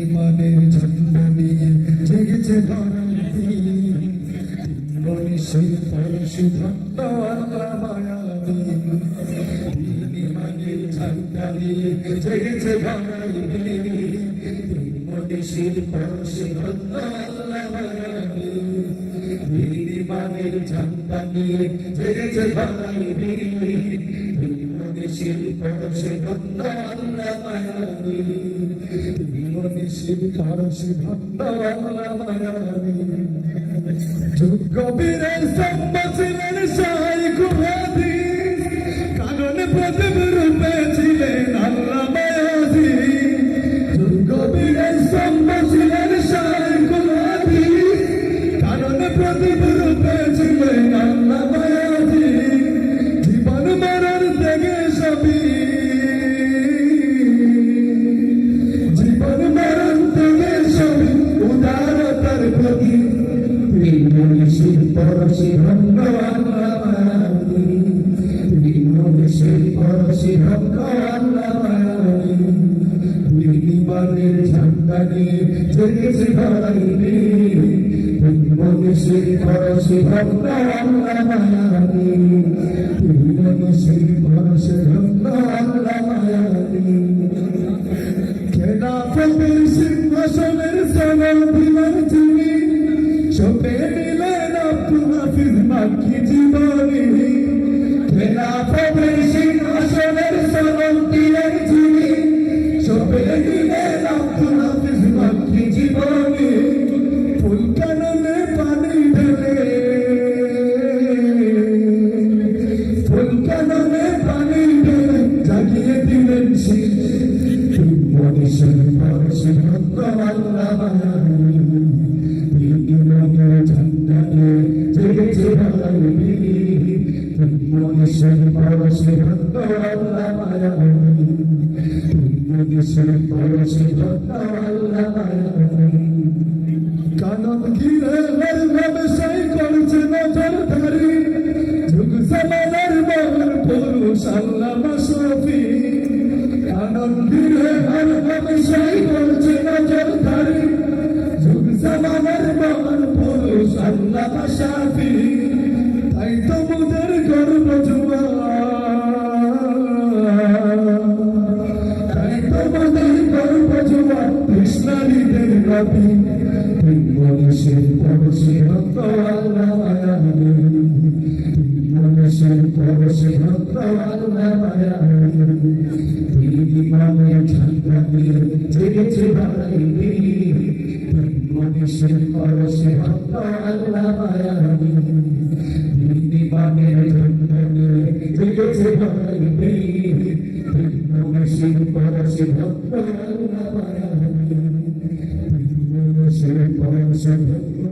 ইমানের ঝান্ডা নিয়ে জেগেছে ধরার দিন, মনীষীর পরশু ধন্য আল্লাহ মায়াবী। ইমানের ঝান্ডা নিয়ে জেগেছে ধরার দিন, মনীষীর পরশু ধন্য আল্লাহ মায়াবী। ইমানের ঝান্ডা নিয়ে জেগেছে ধরার দিন, মনীষীর পরশু ধন্য আল্লাহ মায়াবী। মনীষীর পরশু ধন্য আল্লাহ মায়াবী। যোগ্য বীরের সম্মাসিলেন শাইখ হাদিস, কানন প্রদীপ রূপে ছিলেন আল্লাহ মায়াবী। যোগ্য বীরের সম্মাসিলেন শাইখ হাদিস, কানন প্রদীপ রূপে ছিলেন আল্লাহ মায়াবী। জীবন মরণ থেকে সবই, জীবন মরণ থেকে সবই উদারতার প্রতীক। মনীষীর পরশে ধন্য আল্লাহ মায়াবী, মনীষীর পরশে ধন্য আল্লাহ মায়াবী। ইমানের ঝান্ডা নিয়ে জেগেছে ধরার দিন, মনীষীর পরশে ধন্য আল্লাহ মায়াবী, মনীষীর পরশে ধন্য আল্লাহ মায়াবী। খেলাফতের সিংহাসনের সনদ দিলেন যিনি, সপে নিলেন আব্দুল হাফিজ মাক্কি জীবনী। খেলাফতের সিংহাসনের সনদ দিলেন যিনি, সপে নিলেন আব্দুল হাফিজ মাক্কি জীবনী। ফুল কাননে পানি ঢেলে, ফুল কাননে পানি ঢেলে জাগিয়ে দিলেন শীষ। মনীষীর পরশে ধন্য আল্লাহ মায়াবী, ইমানের ঝান্ডা নিয়ে জেগেছে ধরার দিন, মনীষীর পরশে ধন্য আল্লাহ মায়াবী, মনীষীর পরশে ধন্য আল্লাহ মায়াবী। কানন ঘিরে ব্যবসায়ী করছে নজরদারি, যুগ জামানার মহান পুরুষ আল্লামা শফি। কানন ঘিরে ব্যবসায়ী করছে নজরদারি, যুগ জামানার মহান পুরুষ আল্লামা শফি। তাই তো মোদের গর্ব জুয়ান, তাই তো মোদের গর্ব জুয়ান কৃষ্ণালীদের নবী। মনীষীর পরশে ধন্য আল্লাহ মায়াবী, মনীষীর পরশে ধন্য আল্লাহ মায়াবী। ইমানের ঝান্ডা নিয়ে জেগেছে ধরার দিন, মনীষীর পরশে ধন্য আল্লাহ মায়াবী। ইমানের ঝান্ডা নিয়ে জেগেছে ধরার দিন, মনীষীর পরশে ধন্য আল্লাহ মায়াবী, মনীষীর পরশে ধন্য